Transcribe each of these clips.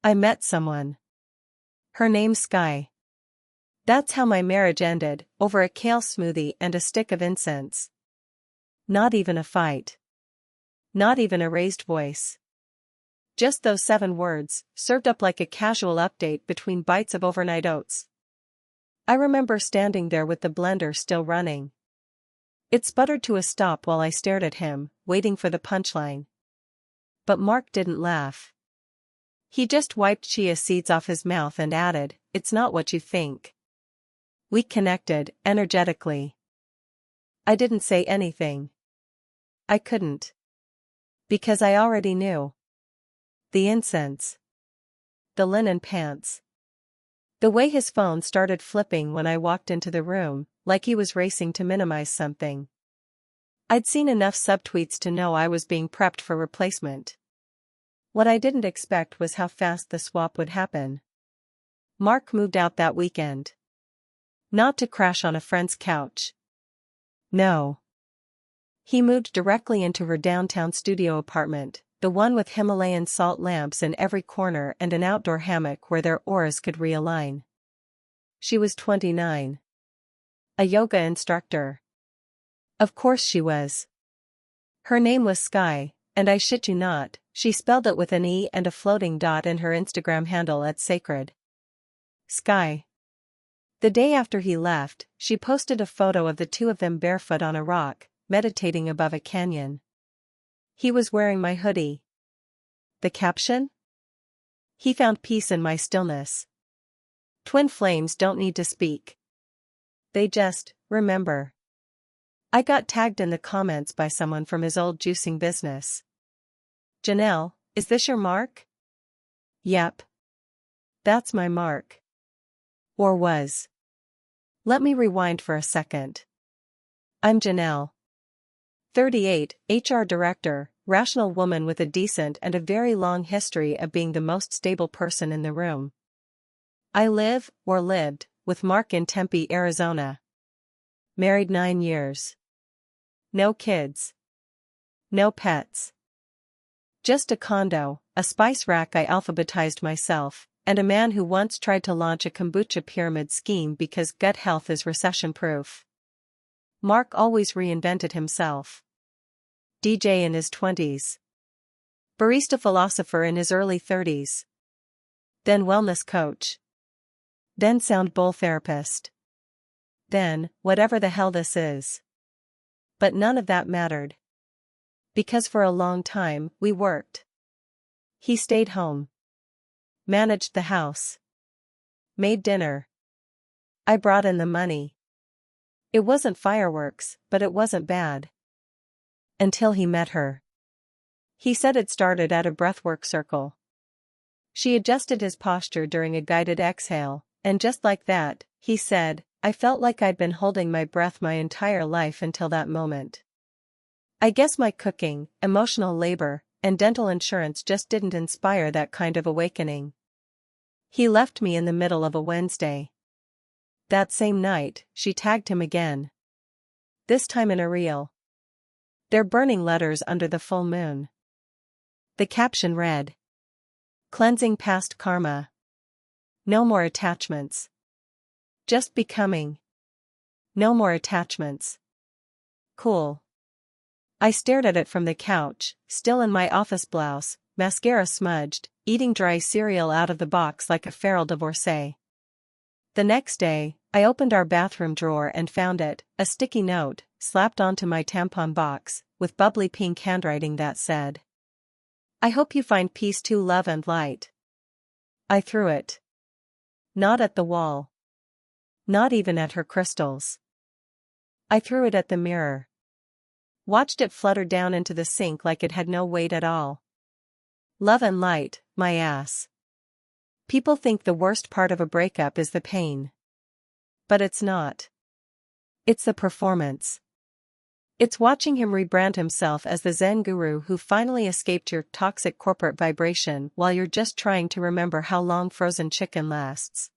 I met someone. Her name's Sky. That's how my marriage ended, over a kale smoothie and a stick of incense. Not even a fight. Not even a raised voice. Just those 7 words, served up like a casual update between bites of overnight oats. I remember standing there with the blender still running. It sputtered to a stop while I stared at him, waiting for the punchline. But Mark didn't laugh. He just wiped chia seeds off his mouth and added, "It's not what you think." We connected, energetically. I didn't say anything. I couldn't. Because I already knew. The incense. The linen pants. The way his phone started flipping when I walked into the room, like he was racing to minimize something. I'd seen enough subtweets to know I was being prepped for replacement. What I didn't expect was how fast the swap would happen. Mark moved out that weekend. Not to crash on a friend's couch. No. He moved directly into her downtown studio apartment, the one with Himalayan salt lamps in every corner and an outdoor hammock where their auras could realign. She was 29. A yoga instructor. Of course she was. Her name was Sky, and I shit you not, she spelled it with an E and a floating dot in her Instagram handle at Sacred. Sky. The day after he left, she posted a photo of the 2 of them barefoot on a rock, meditating above a canyon. He was wearing my hoodie. The caption? He found peace in my stillness. Twin flames don't need to speak. They just remember. I got tagged in the comments by someone from his old juicing business. Janelle, is this your mark? Yep. That's my mark. Or was. Let me rewind for a second. I'm Janelle. 38, HR director, rational woman with a decent and a very long history of being the most stable person in the room. I live, or lived, with Mark in Tempe, Arizona. Married 9 years. No kids. No pets. Just a condo, a spice rack I alphabetized myself, and a man who once tried to launch a kombucha pyramid scheme because gut health is recession-proof. Mark always reinvented himself. DJ in his 20s. Barista philosopher in his early 30s. Then wellness coach. Then sound bowl therapist. Then, whatever the hell this is. But none of that mattered. Because for a long time, we worked. He stayed home. Managed the house. Made dinner. I brought in the money. It wasn't fireworks, but it wasn't bad. Until he met her. He said it started at a breathwork circle. She adjusted his posture during a guided exhale, and just like that, he said, I felt like I'd been holding my breath my entire life until that moment. I guess my cooking, emotional labor, and dental insurance just didn't inspire that kind of awakening. He left me in the middle of a Wednesday. That same night, she tagged him again. This time in a reel. They're burning letters under the full moon. The caption read, Cleansing past karma. No more attachments. Just becoming. No more attachments. Cool. I stared at it from the couch, still in my office blouse, mascara smudged, eating dry cereal out of the box like a feral divorcee. The next day, I opened our bathroom drawer and found it, a sticky note, slapped onto my tampon box, with bubbly pink handwriting that said, I hope you find peace too, love and light. I threw it. Not at the wall. Not even at her crystals. I threw it at the mirror. Watched it flutter down into the sink like it had no weight at all. Love and light, my ass. People think the worst part of a breakup is the pain. But it's not. It's the performance. It's watching him rebrand himself as the Zen guru who finally escaped your toxic corporate vibration while you're just trying to remember how long frozen chicken lasts.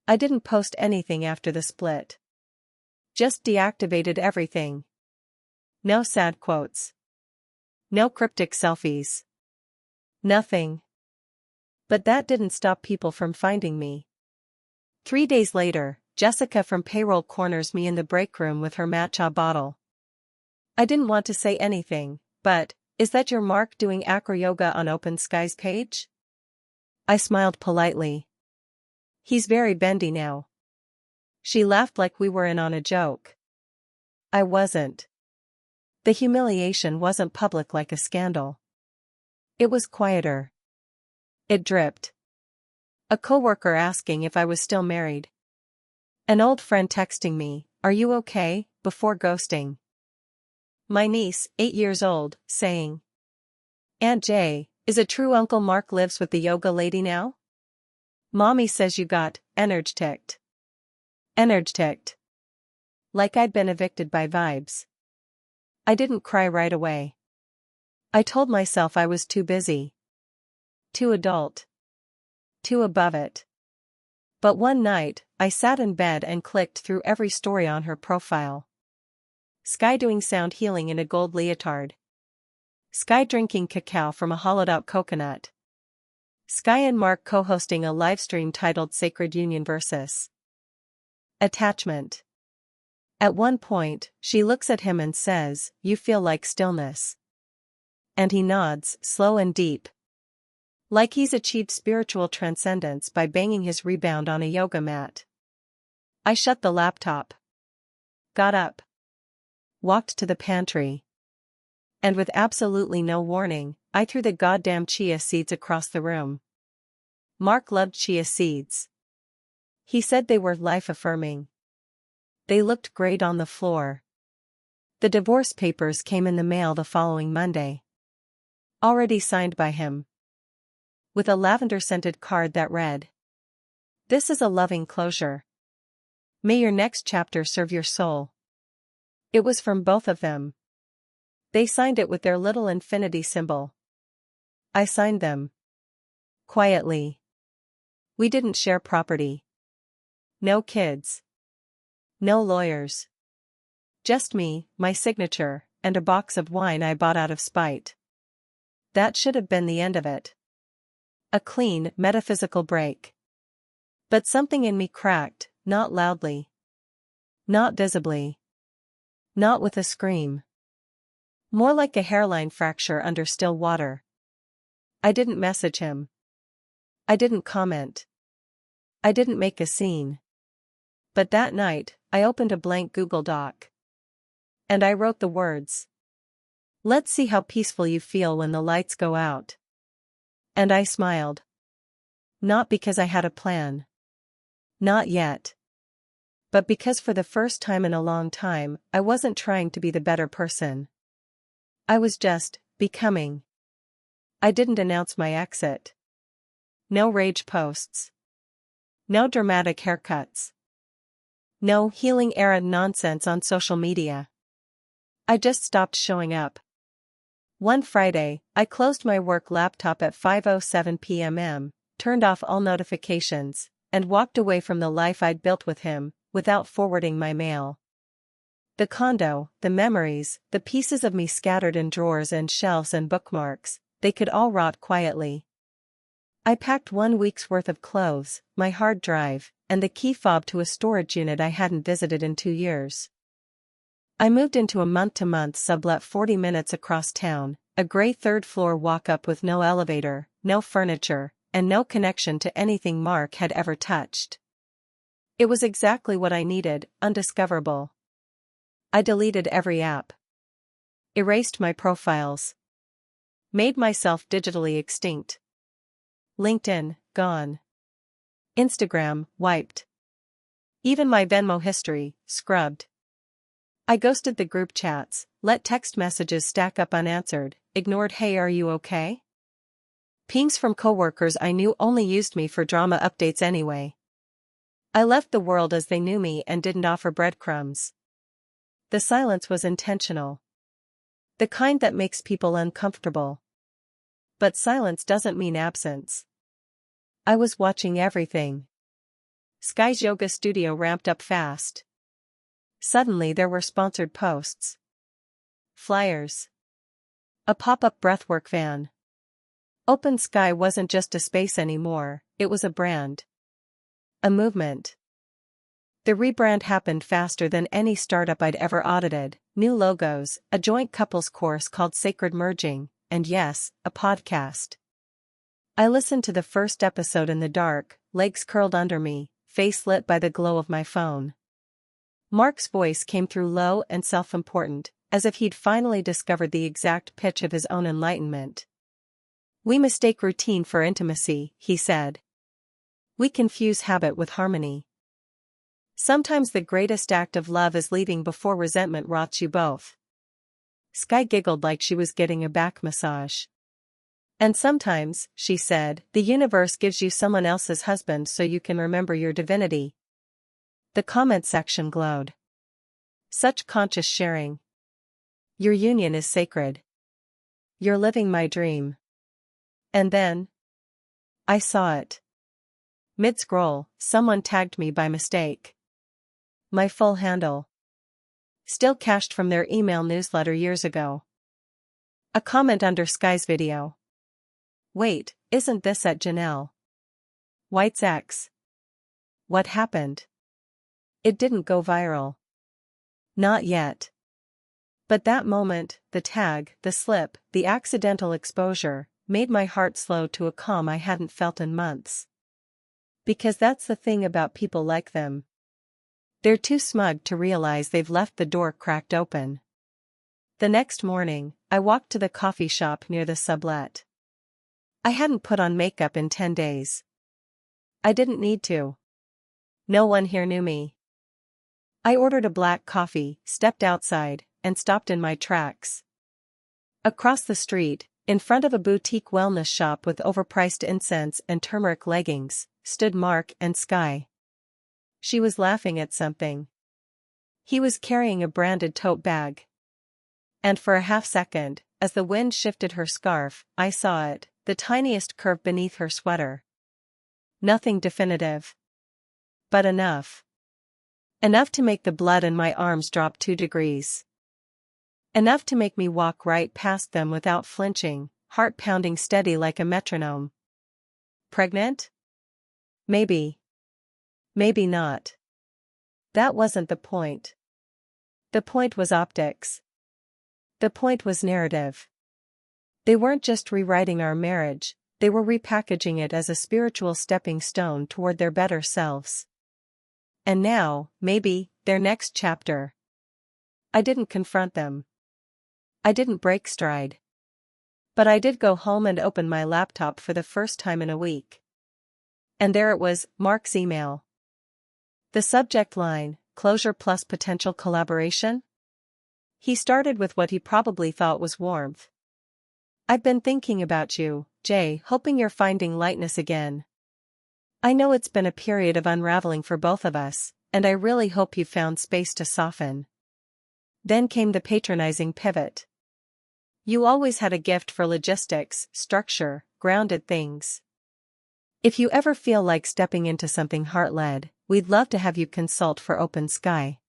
I didn't post anything after the split. Just deactivated everything. No sad quotes. No cryptic selfies. Nothing. But that didn't stop people from finding me. 3 days later, Jessica from payroll corners me in the break room with her matcha bottle. I didn't want to say anything, but, "Is that your Mark doing acro yoga on Open Sky's page?" I smiled politely. "He's very bendy now." She laughed like we were in on a joke. I wasn't. The humiliation wasn't public like a scandal. It was quieter. It dripped. A coworker asking if I was still married. An old friend texting me, "Are you okay?" before ghosting. My niece, 8 years old, saying, "Aunt Jay, is it true Uncle Mark lives with the yoga lady now? Mommy says you got energeticked." Energeticked. Like I'd been evicted by vibes. I didn't cry right away. I told myself I was too busy. Too adult. Too above it. But one night, I sat in bed and clicked through every story on her profile. Sky doing sound healing in a gold leotard. Sky drinking cacao from a hollowed-out coconut. Sky and Mark co-hosting a livestream titled Sacred Union Versus. Attachment. At one point, she looks at him and says, "You feel like stillness." And he nods, slow and deep. Like he's achieved spiritual transcendence by banging his rebound on a yoga mat. I shut the laptop. Got up. Walked to the pantry. And with absolutely no warning, I threw the goddamn chia seeds across the room. Mark loved chia seeds. He said they were life-affirming. They looked great on the floor. The divorce papers came in the mail the following Monday. Already signed by him. With a lavender-scented card that read, "This is a loving closure. May your next chapter serve your soul." It was from both of them. They signed it with their little infinity symbol. I signed them. Quietly. We didn't share property. No kids. No lawyers. Just me, my signature, and a box of wine I bought out of spite. That should have been the end of it. A clean, metaphysical break. But something in me cracked, not loudly. Not visibly. Not with a scream. More like a hairline fracture under still water. I didn't message him. I didn't comment. I didn't make a scene. But that night, I opened a blank Google Doc. And I wrote the words. "Let's see how peaceful you feel when the lights go out." And I smiled. Not because I had a plan. Not yet. But because for the first time in a long time, I wasn't trying to be the better person. I was just becoming. I didn't announce my exit. No rage posts. No dramatic haircuts. No healing era nonsense on social media. I just stopped showing up. One Friday, I closed my work laptop at 5:07 p.m., turned off all notifications, and walked away from the life I'd built with him, without forwarding my mail. The condo, the memories, the pieces of me scattered in drawers and shelves and bookmarks, they could all rot quietly. I packed 1 week's worth of clothes, my hard drive, and the key fob to a storage unit I hadn't visited in 2 years. I moved into a month-to-month sublet 40 minutes across town, a gray third-floor walk-up with no elevator, no furniture, and no connection to anything Mark had ever touched. It was exactly what I needed, undiscoverable. I deleted every app. Erased my profiles. Made myself digitally extinct. LinkedIn, gone. Instagram, wiped. Even my Venmo history, scrubbed. I ghosted the group chats, let text messages stack up unanswered, ignored "Hey, are you okay?" Pings from coworkers I knew only used me for drama updates anyway. I left the world as they knew me and didn't offer breadcrumbs. The silence was intentional. The kind that makes people uncomfortable. But silence doesn't mean absence. I was watching everything. Sky's yoga studio ramped up fast. Suddenly there were sponsored posts. Flyers. A pop-up breathwork van. Open Sky wasn't just a space anymore, it was a brand. A movement. The rebrand happened faster than any startup I'd ever audited: new logos, a joint couples course called Sacred Merging, and yes, a podcast. I listened to the first episode in the dark, legs curled under me, face lit by the glow of my phone. Mark's voice came through low and self-important, as if he'd finally discovered the exact pitch of his own enlightenment. "We mistake routine for intimacy," he said. "We confuse habit with harmony. Sometimes the greatest act of love is leaving before resentment rots you both." Sky giggled like she was getting a back massage. "And sometimes," she said, "the universe gives you someone else's husband so you can remember your divinity." The comment section glowed. "Such conscious sharing. Your union is sacred. You're living my dream." And then I saw it. Mid-scroll, someone tagged me by mistake. My full handle. Still cached from their email newsletter years ago. A comment under Sky's video. "Wait, isn't this at Janelle White's ex? What happened? It didn't go viral." Not yet. But that moment, the tag, the slip, the accidental exposure, made my heart slow to a calm I hadn't felt in months. Because that's the thing about people like them. They're too smug to realize they've left the door cracked open. The next morning, I walked to the coffee shop near the sublet. I hadn't put on makeup in 10 days. I didn't need to. No one here knew me. I ordered a black coffee, stepped outside, and stopped in my tracks. Across the street, in front of a boutique wellness shop with overpriced incense and turmeric leggings, stood Mark and Sky. She was laughing at something. He was carrying a branded tote bag. And for a half second, as the wind shifted her scarf, I saw it, the tiniest curve beneath her sweater. Nothing definitive. But enough. Enough to make the blood in my arms drop 2 degrees. Enough to make me walk right past them without flinching, heart pounding steady like a metronome. Pregnant? Maybe. Maybe not. That wasn't the point. The point was optics. The point was narrative. They weren't just rewriting our marriage, they were repackaging it as a spiritual stepping stone toward their better selves. And now, maybe, their next chapter. I didn't confront them. I didn't break stride. But I did go home and open my laptop for the first time in a week. And there it was, Mark's email. The subject line, closure plus potential collaboration? He started with what he probably thought was warmth. "I've been thinking about you, Jay, hoping you're finding lightness again. I know it's been a period of unraveling for both of us, and I really hope you've found space to soften." Then came the patronizing pivot. "You always had a gift for logistics, structure, grounded things. If you ever feel like stepping into something heart-led, we'd love to have you consult for Open Sky.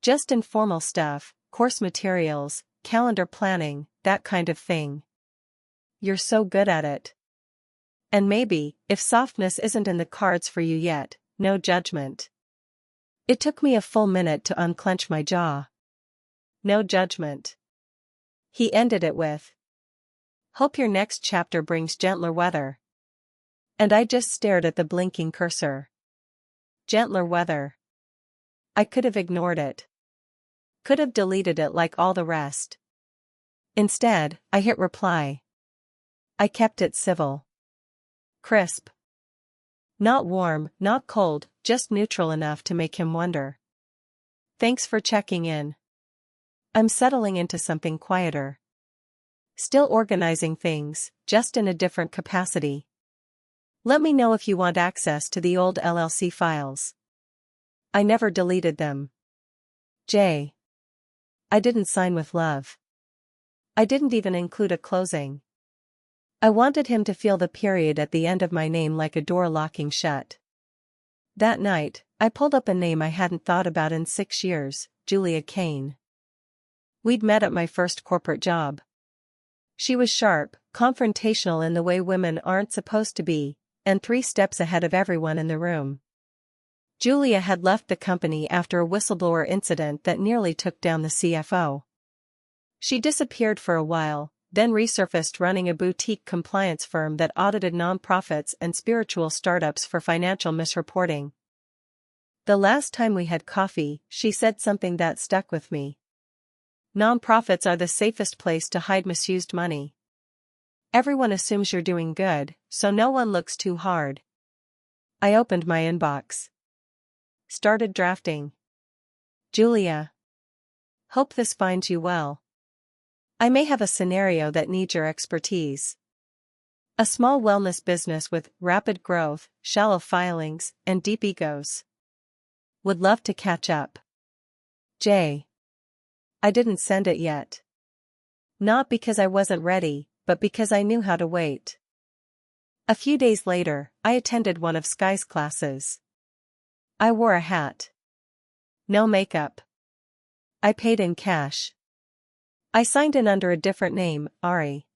Just informal stuff, course materials, calendar planning, that kind of thing. You're so good at it. And maybe, if softness isn't in the cards for you yet, no judgment." It took me a full minute to unclench my jaw. No judgment. He ended it with, "Hope your next chapter brings gentler weather." And I just stared at the blinking cursor. Gentler weather. I could have ignored it. Could have deleted it like all the rest. Instead, I hit reply. I kept it civil. Crisp. Not warm, not cold, just neutral enough to make him wonder. "Thanks for checking in. I'm settling into something quieter. Still organizing things, just in a different capacity. Let me know if you want access to the old LLC files. I never deleted them. Jay. I didn't sign with love. I didn't even include a closing. I wanted him to feel the period at the end of my name like a door locking shut." That night, I pulled up a name I hadn't thought about in 6 years, Julia Kane. We'd met at my first corporate job. She was sharp, confrontational in the way women aren't supposed to be, and 3 steps ahead of everyone in the room. Julia had left the company after a whistleblower incident that nearly took down the CFO. She disappeared for a while, then resurfaced running a boutique compliance firm that audited nonprofits and spiritual startups for financial misreporting. The last time we had coffee, she said something that stuck with me. Nonprofits are the safest place to hide misused money. Everyone assumes you're doing good, so no one looks too hard. I opened my inbox. Started drafting. Julia. Hope this finds you well. I may have a scenario that needs your expertise. A small wellness business with rapid growth, shallow filings, and deep egos. Would love to catch up. J. I didn't send it yet. Not because I wasn't ready, but because I knew how to wait. A few days later, I attended one of Sky's classes. I wore a hat. No makeup. I paid in cash. I signed in under a different name, Ari.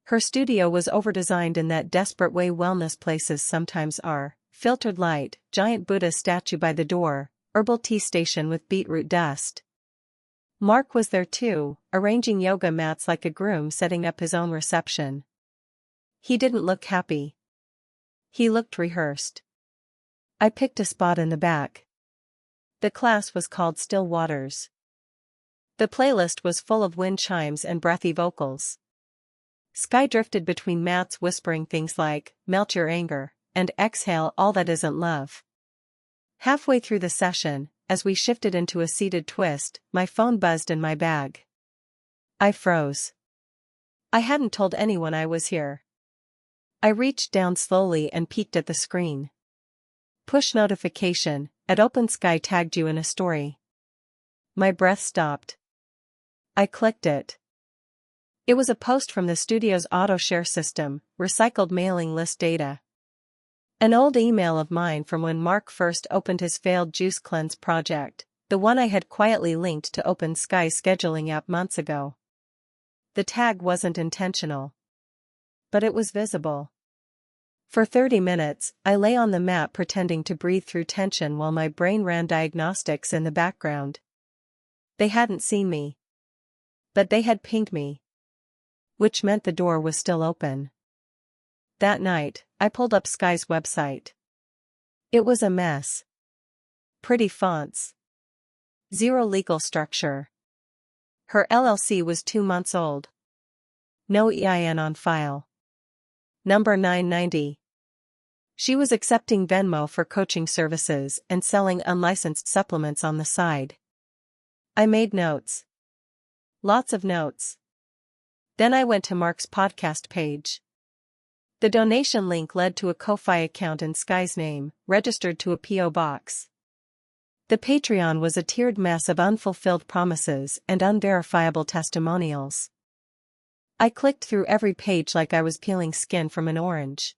Her studio was overdesigned in that desperate way wellness places sometimes are: filtered light, giant Buddha statue by the door, herbal tea station with beetroot dust. Mark was there too, arranging yoga mats like a groom setting up his own reception. He didn't look happy. He looked rehearsed. I picked a spot in the back. The class was called Still Waters. The playlist was full of wind chimes and breathy vocals. Sky drifted between mats whispering things like, "Melt your anger," and "Exhale all that isn't love." Halfway through the session, as we shifted into a seated twist, my phone buzzed in my bag. I froze. I hadn't told anyone I was here. I reached down slowly and peeked at the screen. Push notification, at Open Sky tagged you in a story. My breath stopped. I clicked it. It was a post from the studio's auto-share system, recycled mailing list data. An old email of mine from when Mark first opened his failed juice cleanse project, the one I had quietly linked to Open Sky's scheduling app months ago. The tag wasn't intentional. But it was visible. For 30 minutes, I lay on the mat pretending to breathe through tension while my brain ran diagnostics in the background. They hadn't seen me. But they had pinged me. Which meant the door was still open. That night, I pulled up Sky's website. It was a mess. Pretty fonts. Zero legal structure. Her LLC was 2 months old. No EIN on file. Number 990. She was accepting Venmo for coaching services and selling unlicensed supplements on the side. I made notes. Lots of notes. Then I went to Mark's podcast page. The donation link led to a Ko-Fi account in Sky's name, registered to a P.O. box. The Patreon was a tiered mess of unfulfilled promises and unverifiable testimonials. I clicked through every page like I was peeling skin from an orange.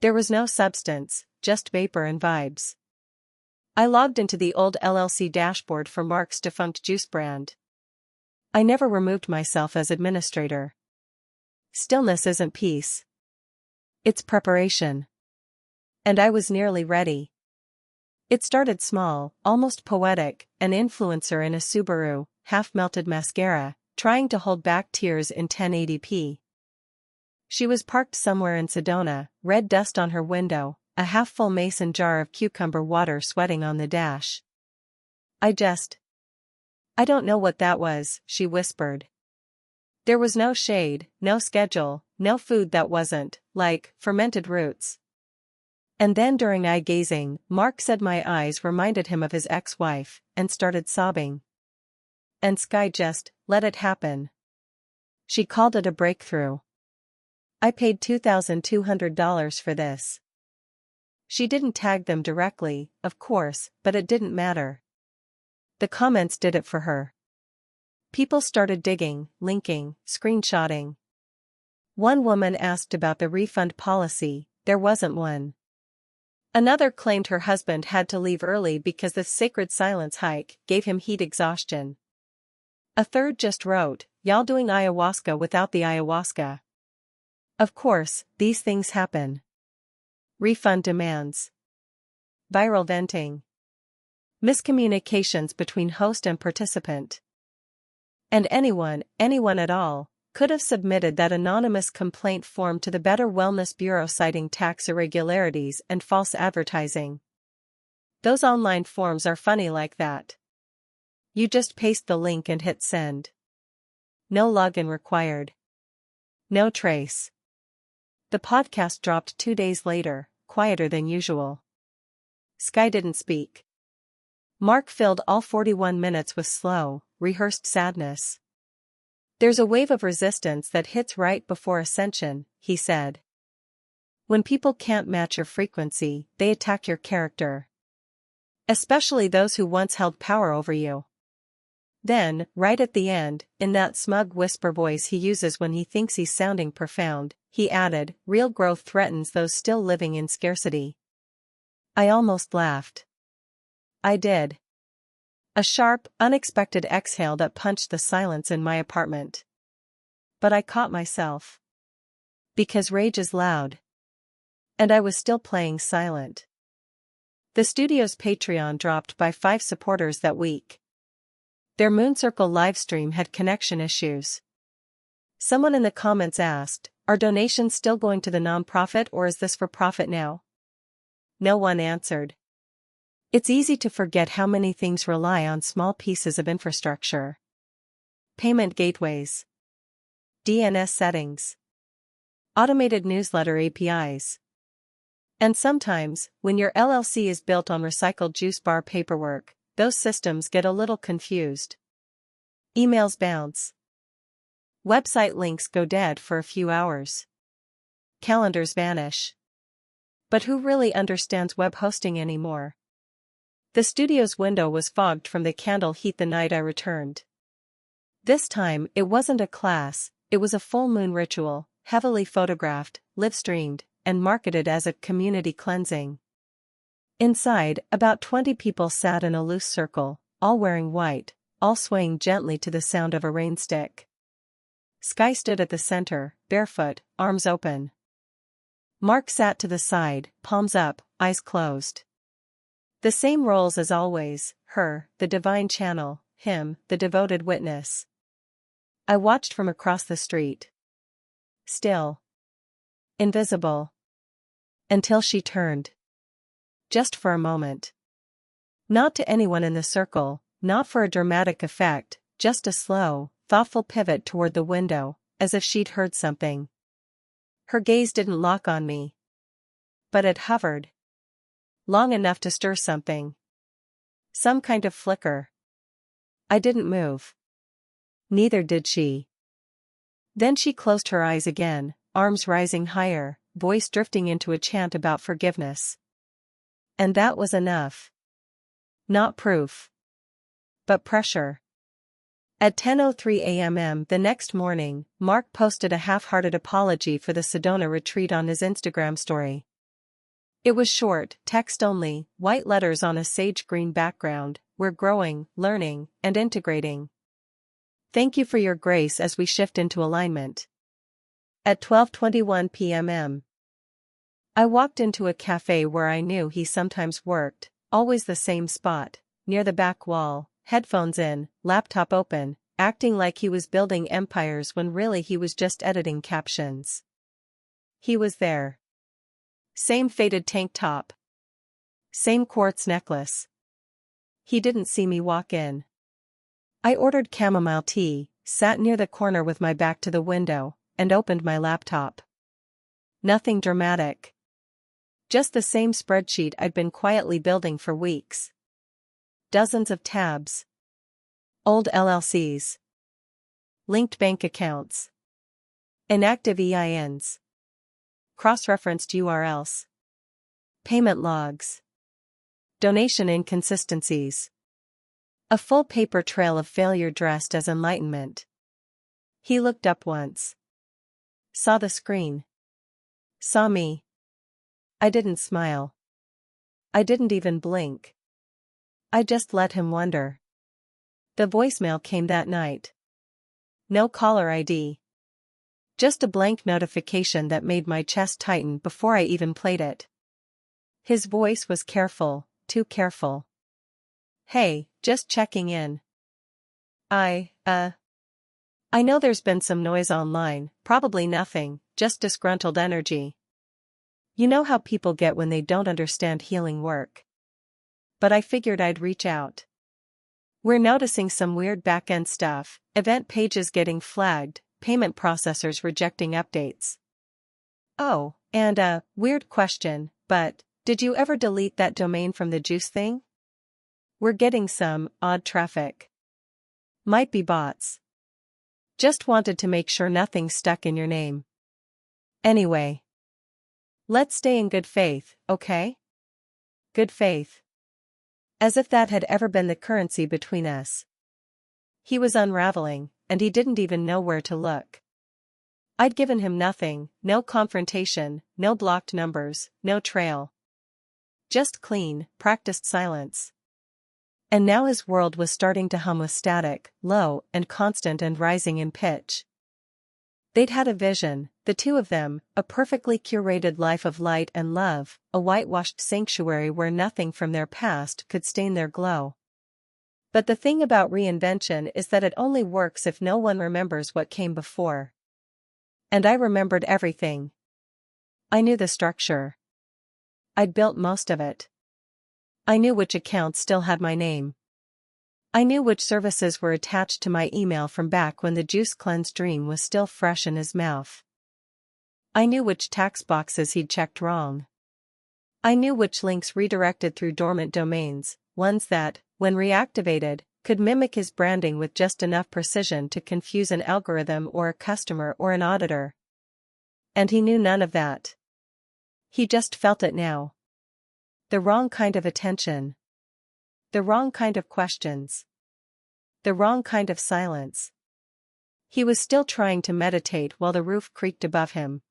There was no substance, just vapor and vibes. I logged into the old LLC dashboard for Mark's defunct juice brand. I never removed myself as administrator. Stillness isn't peace. It's preparation. And I was nearly ready. It started small, almost poetic, an influencer in a Subaru, half-melted mascara, trying to hold back tears in 1080p. She was parked somewhere in Sedona, red dust on her window, a half-full mason jar of cucumber water sweating on the dash. I don't know what that was, she whispered. There was no shade, no schedule, no food that wasn't, like, fermented roots. And then during eye-gazing, Mark said my eyes reminded him of his ex-wife, and started sobbing. And Sky just let it happen. She called it a breakthrough. I paid $2,200 for this. She didn't tag them directly, of course, but it didn't matter. The comments did it for her. People started digging, linking, screenshotting. One woman asked about the refund policy, there wasn't one. Another claimed her husband had to leave early because the sacred silence hike gave him heat exhaustion. A third just wrote, y'all doing ayahuasca without the ayahuasca. Of course, these things happen. Refund demands. Viral venting. Miscommunications between host and participant. And anyone at all, could have submitted that anonymous complaint form to the Better Wellness Bureau citing tax irregularities and false advertising. Those online forms are funny like that. You just paste the link and hit send. No login required. No trace. The podcast dropped 2 days later, quieter than usual. Sky didn't speak. Mark filled all 41 minutes with slow, rehearsed sadness. There's a wave of resistance that hits right before ascension, he said. When people can't match your frequency, they attack your character. Especially those who once held power over you. Then, right at the end, in that smug whisper voice he uses when he thinks he's sounding profound, he added, real growth threatens those still living in scarcity. I almost laughed. I did. A sharp, unexpected exhale that punched the silence in my apartment. But I caught myself. Because rage is loud. And I was still playing silent. The studio's Patreon dropped by 5 supporters that week. Their Mooncircle livestream had connection issues. Someone in the comments asked, are donations still going to the nonprofit or is this for profit now? No one answered. It's easy to forget how many things rely on small pieces of infrastructure. Payment gateways. DNS settings. Automated newsletter APIs. And sometimes, when your LLC is built on recycled juice bar paperwork, those systems get a little confused. Emails bounce. Website links go dead for a few hours. Calendars vanish. But who really understands web hosting anymore? The studio's window was fogged from the candle heat the night I returned. This time, it wasn't a class, it was a full moon ritual, heavily photographed, live-streamed, and marketed as a community cleansing. Inside, about 20 people sat in a loose circle, all wearing white, all swaying gently to the sound of a rain stick. Sky stood at the center, barefoot, arms open. Mark sat to the side, palms up, eyes closed. The same roles as always, her, the divine channel, him, the devoted witness. I watched from across the street. Still. Invisible. Until she turned. Just for a moment. Not to anyone in the circle, not for a dramatic effect, just a slow, thoughtful pivot toward the window, as if she'd heard something. Her gaze didn't lock on me. But it hovered. Long enough to stir something. Some kind of flicker. I didn't move. Neither did she. Then she closed her eyes again, arms rising higher, voice drifting into a chant about forgiveness. And that was enough. Not proof. But pressure. At 10:03 a.m. the next morning, Mark posted a half-hearted apology for the Sedona retreat on his Instagram story. It was short, text-only, white letters on a sage-green background, we're growing, learning, and integrating. Thank you for your grace as we shift into alignment. At 12:21 p.m. I walked into a cafe where I knew he sometimes worked, always the same spot, near the back wall, headphones in, laptop open, acting like he was building empires when really he was just editing captions. He was there. Same faded tank top. Same quartz necklace. He didn't see me walk in. I ordered chamomile tea, sat near the corner with my back to the window, and opened my laptop. Nothing dramatic. Just the same spreadsheet I'd been quietly building for weeks. Dozens of tabs. Old LLCs. Linked bank accounts. Inactive EINs. Cross-referenced URLs. Payment logs. Donation inconsistencies. A full paper trail of failure dressed as enlightenment. He looked up once. Saw the screen. Saw me. I didn't smile. I didn't even blink. I just let him wonder. The voicemail came that night. No caller ID. Just a blank notification that made my chest tighten before I even played it. His voice was careful, too careful. "Hey, just checking in. I know there's been some noise online, probably nothing, just disgruntled energy. You know how people get when they don't understand healing work. But I figured I'd reach out. We're noticing some weird back-end stuff, event pages getting flagged, payment processors rejecting updates. Oh, and weird question, but did you ever delete that domain from the juice thing? We're getting some odd traffic. Might be bots. Just wanted to make sure nothing's stuck in your name. Anyway. Let's stay in good faith, okay? Good faith. As if that had ever been the currency between us. He was unraveling, and he didn't even know where to look. I'd given him nothing, no confrontation, no blocked numbers, no trail. Just clean, practiced silence. And now his world was starting to hum with static, low and constant and rising in pitch. They'd had a vision, the two of them, a perfectly curated life of light and love, a whitewashed sanctuary where nothing from their past could stain their glow. But the thing about reinvention is that it only works if no one remembers what came before. And I remembered everything. I knew the structure. I'd built most of it. I knew which accounts still had my name. I knew which services were attached to my email from back when the juice cleanse dream was still fresh in his mouth. I knew which tax boxes he'd checked wrong. I knew which links redirected through dormant domains, ones that, when reactivated, could mimic his branding with just enough precision to confuse an algorithm or a customer or an auditor. And he knew none of that. He just felt it now. The wrong kind of attention. The wrong kind of questions. The wrong kind of silence. He was still trying to meditate while the roof creaked above him.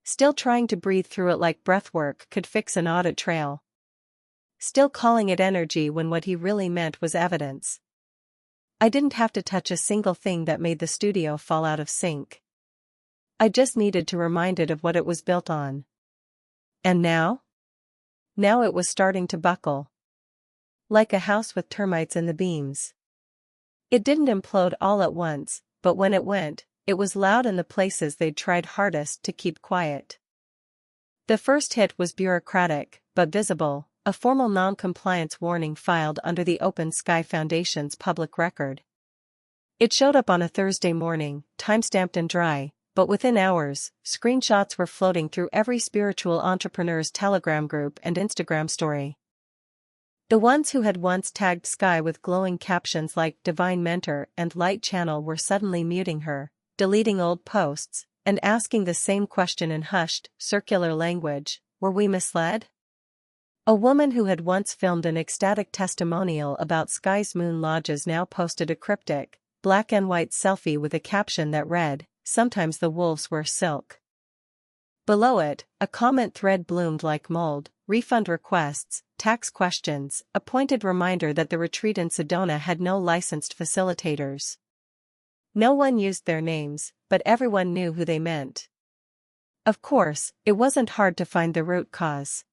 Still trying to breathe through it like breathwork could fix an audit trail. Still calling it energy when what he really meant was evidence. I didn't have to touch a single thing that made the studio fall out of sync. I just needed to remind it of what it was built on. And now? Now it was starting to buckle. Like a house with termites in the beams. It didn't implode all at once, but when it went, it was loud in the places they'd tried hardest to keep quiet. The first hit was bureaucratic, but visible, a formal non-compliance warning filed under the Open Sky Foundation's public record. It showed up on a Thursday morning, time-stamped and dry, but within hours, screenshots were floating through every spiritual entrepreneur's Telegram group and Instagram story. The ones who had once tagged Sky with glowing captions like Divine Mentor and Light Channel were suddenly muting her, deleting old posts, and asking the same question in hushed, circular language: were we misled? A woman who had once filmed an ecstatic testimonial about Sky's moon lodges now posted a cryptic, black and white selfie with a caption that read, "Sometimes the wolves wear silk." Below it, a comment thread bloomed like mold: refund requests, tax questions, a pointed reminder that the retreat in Sedona had no licensed facilitators. No one used their names, but everyone knew who they meant. Of course, it wasn't hard to find the root cause.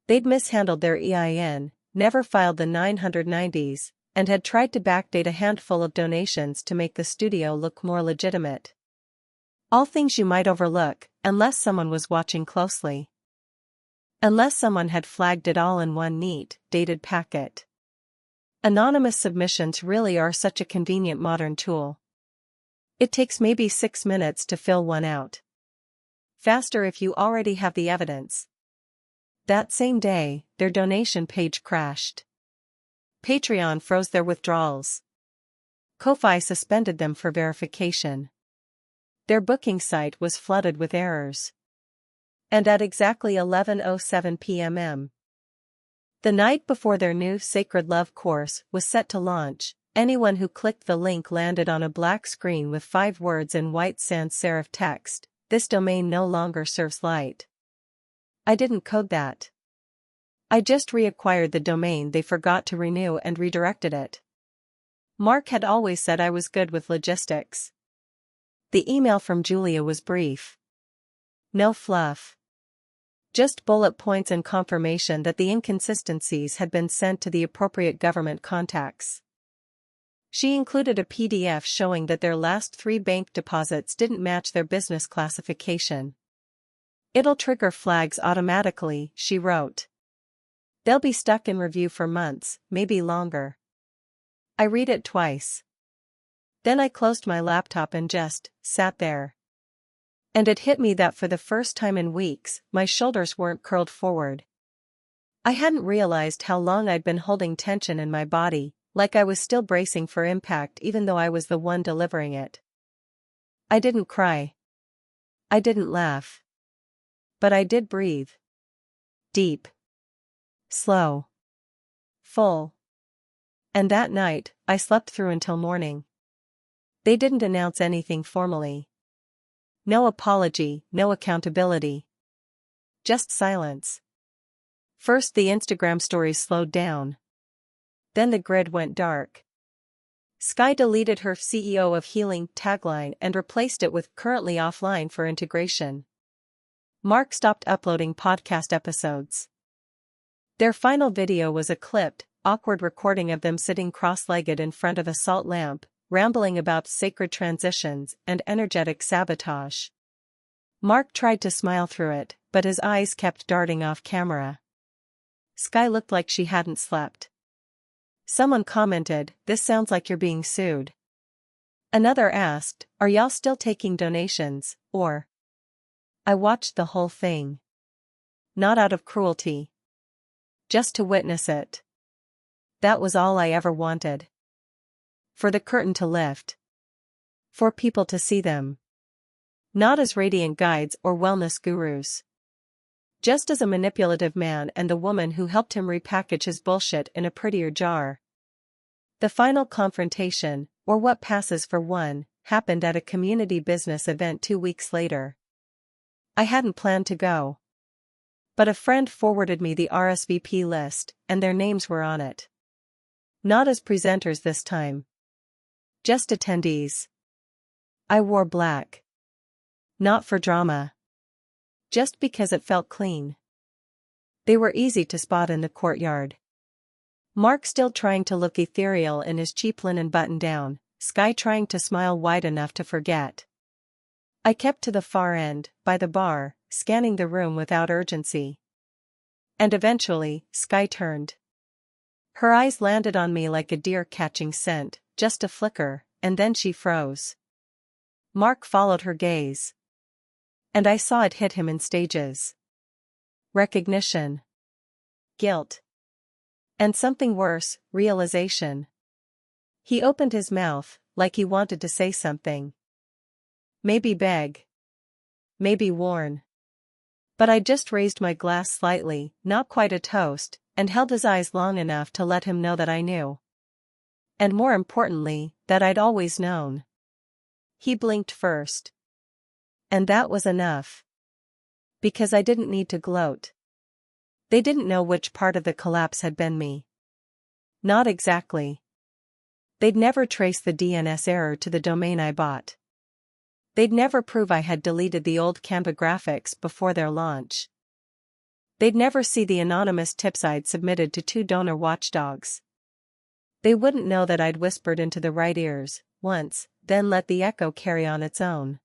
They'd mishandled their EIN, never filed the 990s, and had tried to backdate a handful of donations to make the studio look more legitimate. All things you might overlook, unless someone was watching closely. Unless someone had flagged it all in one neat, dated packet. Anonymous submissions really are such a convenient modern tool. It takes maybe 6 minutes to fill one out. Faster if you already have the evidence. That same day, their donation page crashed. Patreon froze their withdrawals. Ko-fi suspended them for verification. Their booking site was flooded with errors. And at exactly 11:07 p.m. the night before their new Sacred Love course was set to launch, anyone who clicked the link landed on a black screen with 5 words in white sans serif text: "This domain no longer serves light." I didn't code that. I just reacquired the domain they forgot to renew and redirected it. Mark had always said I was good with logistics. The email from Julia was brief. No fluff. Just bullet points and confirmation that the inconsistencies had been sent to the appropriate government contacts. She included a PDF showing that their last 3 bank deposits didn't match their business classification. It'll trigger flags automatically, she wrote. They'll be stuck in review for months, maybe longer. I read it twice. Then I closed my laptop and just sat there. And it hit me that for the first time in weeks, my shoulders weren't curled forward. I hadn't realized how long I'd been holding tension in my body, like I was still bracing for impact even though I was the one delivering it. I didn't cry. I didn't laugh. But I did breathe. Deep. Slow. Full. And that night, I slept through until morning. They didn't announce anything formally. No apology, no accountability. Just silence. First the Instagram stories slowed down. Then the grid went dark. Sky deleted her CEO of Healing tagline and replaced it with currently offline for integration. Mark stopped uploading podcast episodes. Their final video was a clipped, awkward recording of them sitting cross-legged in front of a salt lamp, rambling about sacred transitions and energetic sabotage. Mark tried to smile through it, but his eyes kept darting off camera. Sky looked like she hadn't slept. Someone commented, "This sounds like you're being sued." Another asked, "Are y'all still taking donations, or?" I watched the whole thing. Not out of cruelty. Just to witness it. That was all I ever wanted. For the curtain to lift. For people to see them. Not as radiant guides or wellness gurus. Just as a manipulative man and the woman who helped him repackage his bullshit in a prettier jar. The final confrontation, or what passes for one, happened at a community business event 2 weeks later. I hadn't planned to go. But a friend forwarded me the RSVP list, and their names were on it. Not as presenters this time. Just attendees. I wore black. Not for drama. Just because it felt clean. They were easy to spot in the courtyard. Mark still trying to look ethereal in his cheap linen button-down, Sky trying to smile wide enough to forget. I kept to the far end, by the bar, scanning the room without urgency. And eventually, Sky turned. Her eyes landed on me like a deer catching scent, just a flicker, and then she froze. Mark followed her gaze. And I saw it hit him in stages. Recognition. Guilt. And something worse, realization. He opened his mouth, like he wanted to say something. Maybe beg. Maybe warn. But I just raised my glass slightly, not quite a toast, and held his eyes long enough to let him know that I knew. And more importantly, that I'd always known. He blinked first. And that was enough. Because I didn't need to gloat. They didn't know which part of the collapse had been me. Not exactly. They'd never trace the DNS error to the domain I bought. They'd never prove I had deleted the old Canva graphics before their launch. They'd never see the anonymous tips I'd submitted to 2 donor watchdogs. They wouldn't know that I'd whispered into the right ears, once, then let the echo carry on its own.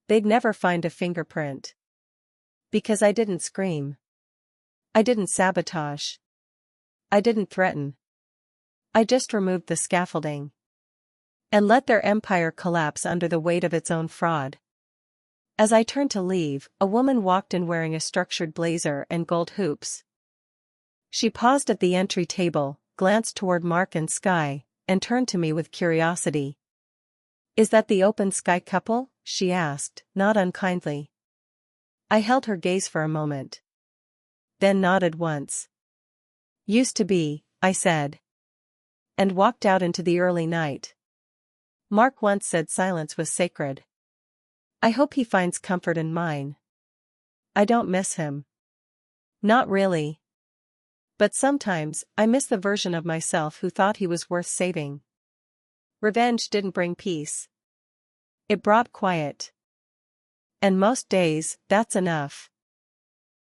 They'd never find a fingerprint. Because I didn't scream. I didn't sabotage. I didn't threaten. I just removed the scaffolding. And let their empire collapse under the weight of its own fraud. As I turned to leave, a woman walked in wearing a structured blazer and gold hoops. She paused at the entry table, glanced toward Mark and Sky, and turned to me with curiosity. "Is that the Open Sky couple?" she asked, not unkindly. I held her gaze for a moment. Then nodded once. "Used to be," I said. And walked out into the early night. Mark once said silence was sacred. I hope he finds comfort in mine. I don't miss him. Not really. But sometimes, I miss the version of myself who thought he was worth saving. Revenge didn't bring peace. It brought quiet. And most days, that's enough.